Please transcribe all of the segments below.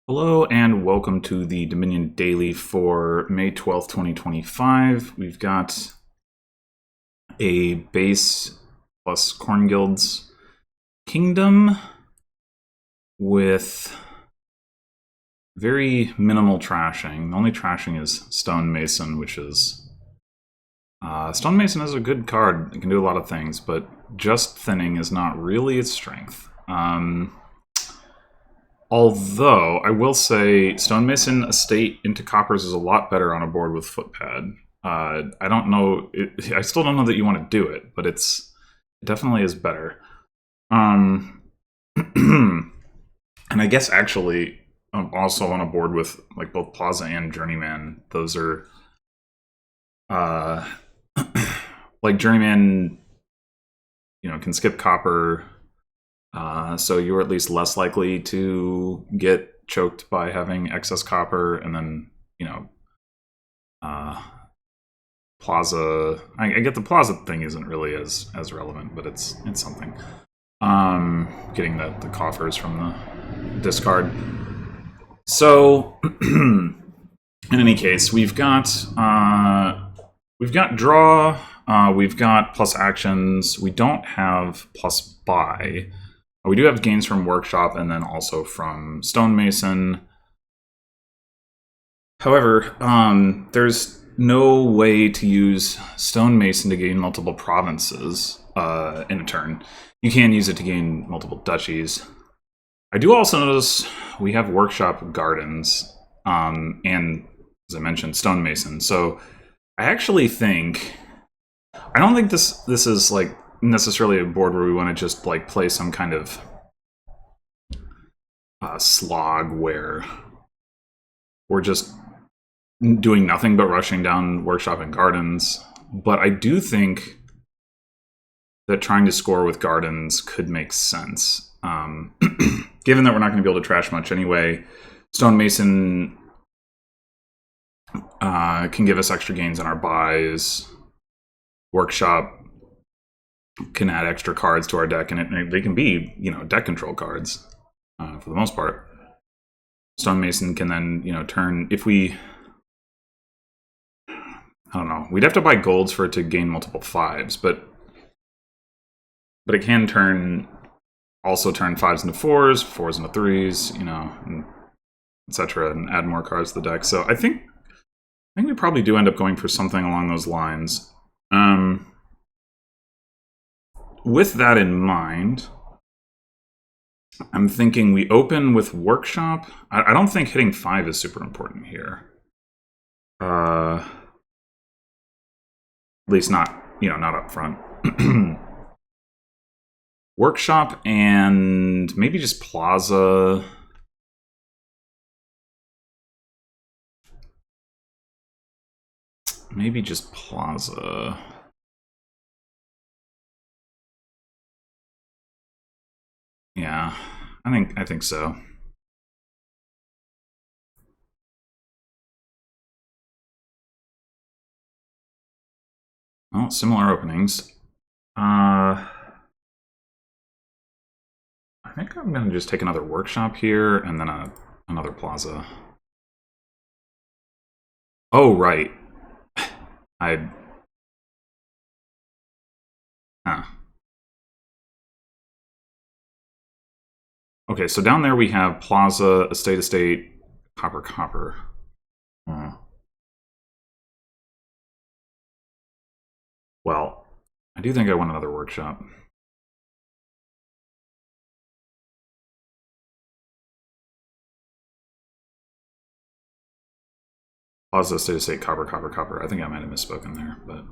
Hello and welcome to the Dominion Daily for May 12th, 2025. We've got a base plus Corn Guild's Kingdom with very minimal trashing. The only trashing is Stonemason, which is... Stonemason is a good card. It can do a lot of things, but just thinning is not really its strength. Although, I will say, Stonemason Estate into Coppers is a lot better on a board with Footpad. I don't know, I still don't know that you want to do it, but it definitely is better. And I guess actually, I'm also on a board with like both Plaza and Journeyman. Those are, like Journeyman, can skip Copper. So you're at least less likely to get choked by having excess copper, and then, Plaza... I get the Plaza thing isn't really as relevant, but it's something. Getting the coffers from the discard. So, in any case, we've got draw, we've got plus actions, we don't have plus buy. We do have gains from Workshop and then also from Stonemason. However, there's no way to use Stonemason to gain multiple provinces in a turn. You can use it to gain multiple duchies. I do also notice we have Workshop Gardens and, as I mentioned, Stonemason. So I actually think... I don't think this is like necessarily a board where we want to just like play some kind of slog where we're just doing nothing but rushing down Workshop and Gardens. But I do think that trying to score with Gardens could make sense. Given that we're not going to be able to trash much anyway, Stonemason can give us extra gains on our buys. Workshop can add extra cards to our deck, and they can be, deck control cards for the most part. Stonemason can then, turn... If we... I don't know. We'd have to buy golds for it to gain multiple 5s, but it can also turn 5s into 4s, 4s into 3s, etc., and add more cards to the deck. So I think we probably do end up going for something along those lines. With that in mind, I'm thinking we open with Workshop. I don't think hitting 5 is super important here. At least not, not up front. Workshop and maybe just Plaza. Maybe just Plaza. Yeah, I think so. Well, similar openings. I think I'm gonna just take another Workshop here and then another Plaza. Oh, right. Huh. Okay, so down there we have Plaza, Estate, Copper. Well, I do think I want another Workshop. Plaza, Estate, Copper. I think I might have misspoken there, but...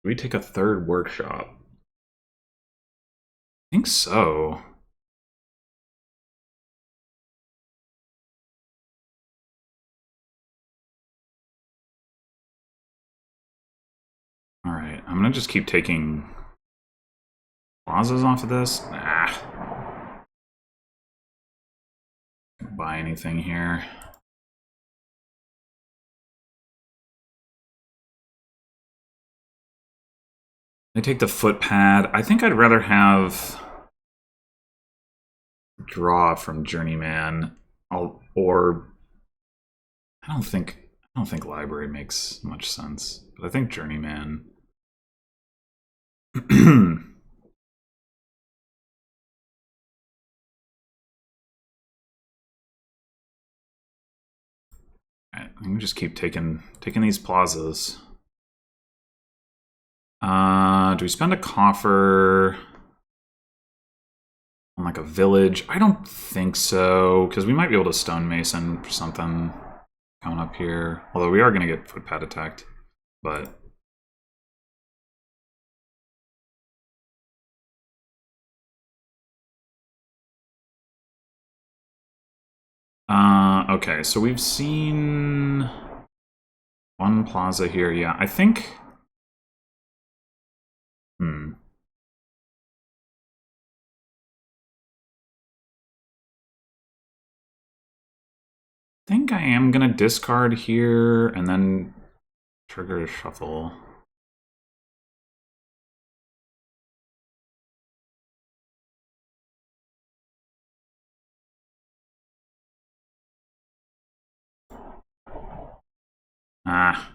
Do we take a third Workshop? I think so. Alright, I'm gonna just keep taking Plazas off of this. Nah. Can't buy anything here. I take the footpad. I think I'd rather have draw from Journeyman, or I don't think library makes much sense, but I think Journeyman. Alright, let me just keep taking these plazas. Do we spend a coffer on like a village? I don't think so, because we might be able to stonemason for something coming up here. Although we are going to get footpad attacked, but okay, so we've seen one plaza here. Yeah, I think. I think I am gonna discard here and then trigger a shuffle. Ah.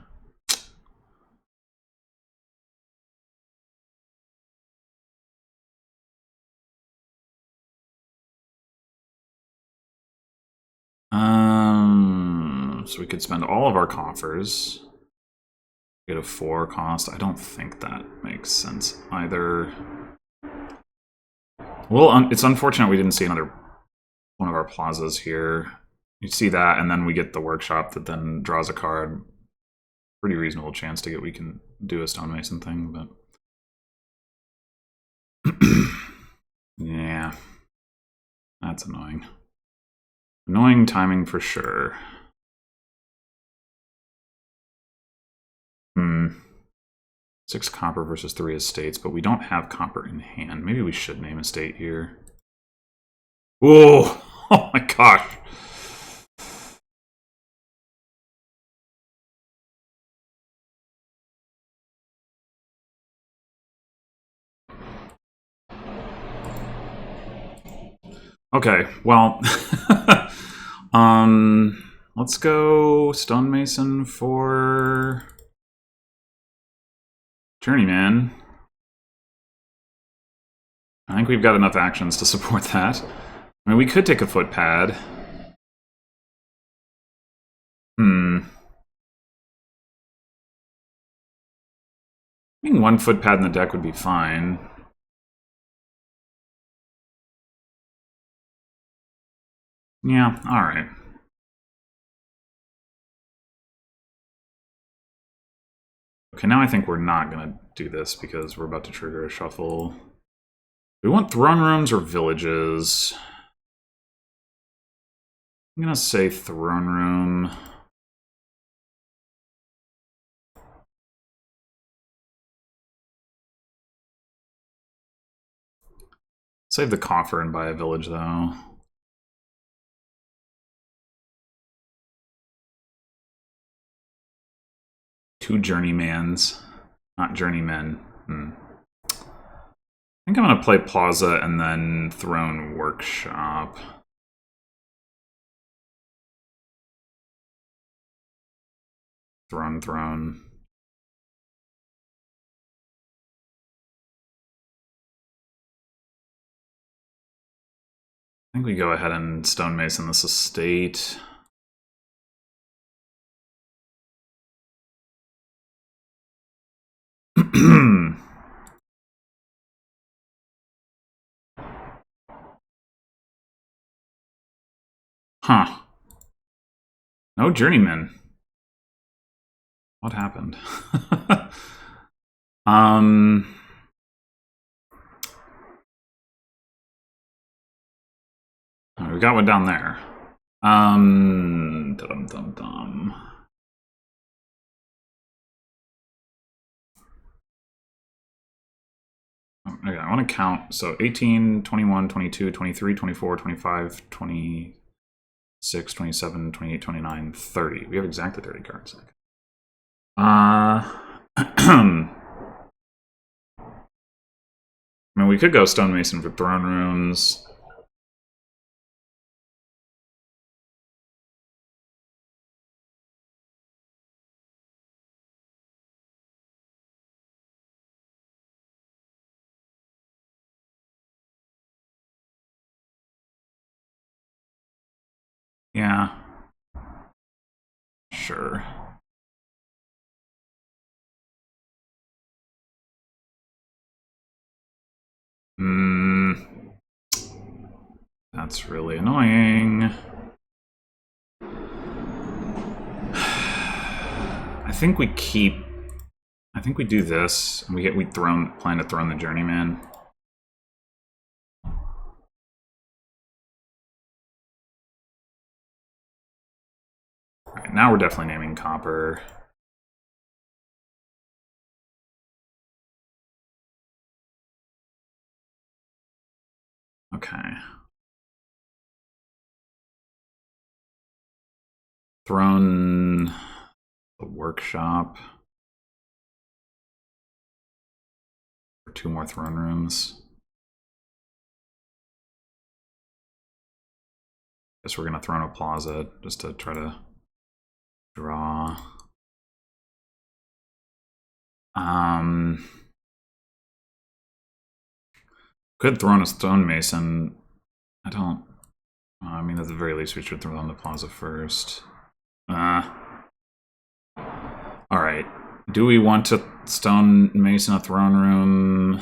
So we could spend all of our coffers. Get a 4 cost. I don't think that makes sense either. Well, it's unfortunate we didn't see another one of our plazas here. You see that, and then we get the workshop that then draws a card. Pretty reasonable chance to get we can do a stonemason thing, but yeah, that's annoying. Annoying timing for sure. 6 copper versus 3 estates, but we don't have copper in hand. Maybe we should name estate here. Whoa! Oh my gosh! Okay, well, let's go stonemason for Journeyman. I think we've got enough actions to support that. I mean, we could take a footpad. I think 1 footpad in the deck would be fine. Yeah, alright. Okay, now I think we're not going to do this because we're about to trigger a shuffle. Do we want throne rooms or villages? I'm going to say throne room. Save the coffer and buy a village, though. Two journeymans, not journeymen. I think I'm going to play Plaza and then Throne Workshop. Throne. I think we go ahead and stonemason this estate. Huh. No journeyman. What happened? Oh, we got one down there. Dum-dum-dum. Okay, I want to count. So 18, 21, 22, 23, 24, 25, 26, 27, 28, 29, 30. We have exactly 30 cards. I mean, we could go stonemason for throne rooms. Yeah. Sure. That's really annoying. I think we keep. I think we do this, and we plan to throne the journeyman. Right, now we're definitely naming copper. Okay. Throne the workshop. For 2 more throne rooms. Guess we're gonna throne a plaza just to try to draw. Could throne a stonemason. I don't. I mean, at the very least, we should throw on the plaza first. Alright. Do we want to stonemason a throne room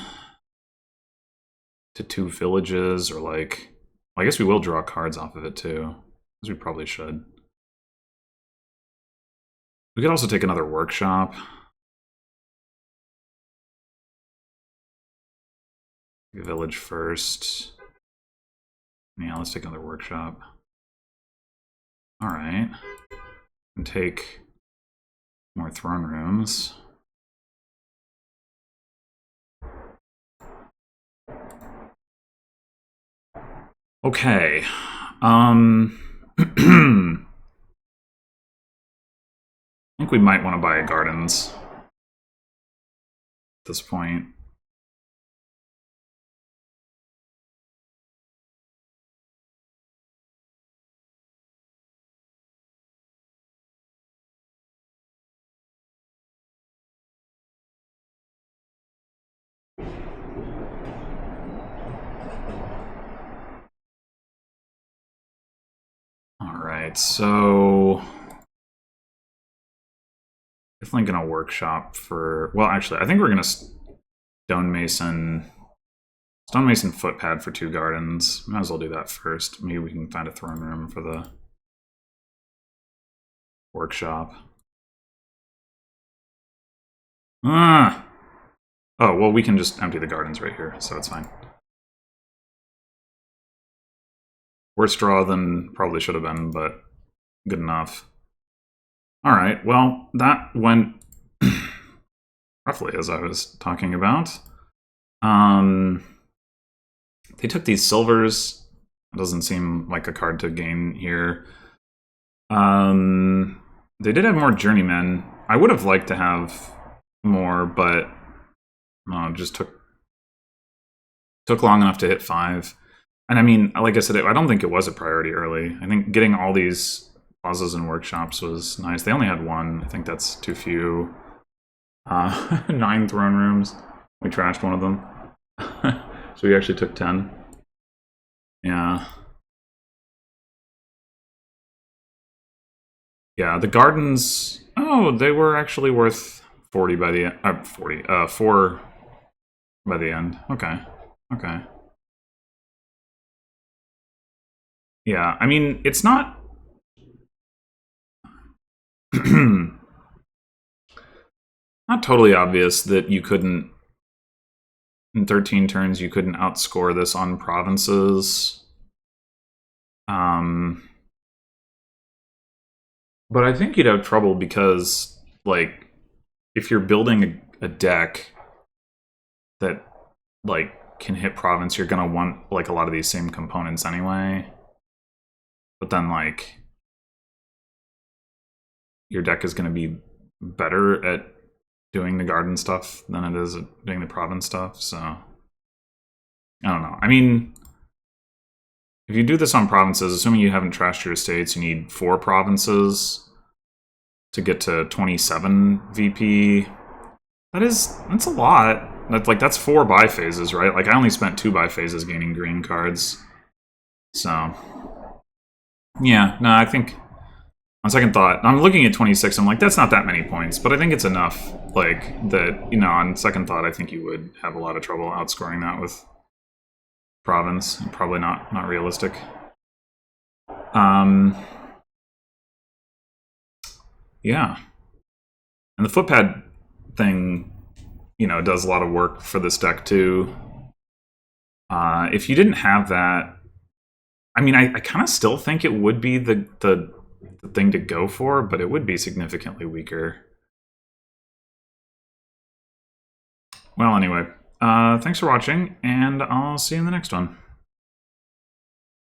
to 2 villages, or like... Well, I guess we will draw cards off of it too, because we probably should. We could also take another workshop. Village first. Yeah, let's take another workshop. Alright. And take more throne rooms. Okay. I think we might want to buy a gardens at this point. Alright, so... Definitely gonna workshop for... Well, actually, I think we're gonna stonemason footpad for 2 gardens. Might as well do that first. Maybe we can find a throne room for the workshop. Ah! Oh, well, we can just empty the gardens right here, so it's fine. Worse draw than probably should have been, but good enough. Alright, well, that went roughly as I was talking about. They took these silvers. It doesn't seem like a card to gain here. They did have more journeymen. I would have liked to have more, but it just took long enough to hit 5. And I mean, like I said, I don't think it was a priority early. I think getting all these plazas and workshops was nice. They only had 1. I think that's too few. 9 throne rooms. We trashed one of them. So we actually took 10. Yeah. Yeah, the gardens... Oh, they were actually worth 40 by the end. 4 by the end. Okay. Okay. Yeah, I mean, it's not... not totally obvious that you couldn't... In 13 turns, you couldn't outscore this on provinces. But I think you'd have trouble because, like, if you're building a deck that, like, can hit province, you're gonna want, like, a lot of these same components anyway. But then, like, your deck is gonna be better at doing the garden stuff than it is at doing the province stuff, so... I don't know. I mean, if you do this on provinces, assuming you haven't trashed your estates, you need 4 provinces to get to 27 VP. That's a lot. That's 4 buy phases, right? Like I only spent 2 buy phases gaining green cards. So yeah, no, I think on second thought, I'm looking at 26, I'm like, that's not that many points, but I think it's enough, like, that, you know, on second thought, I think you would have a lot of trouble outscoring that with province. Probably not realistic. Yeah. And the footpad thing, you know, does a lot of work for this deck, too. If you didn't have that, I mean, I kind of still think it would be the thing to go for, but it would be significantly weaker. Well, anyway, thanks for watching, and I'll see you in the next one.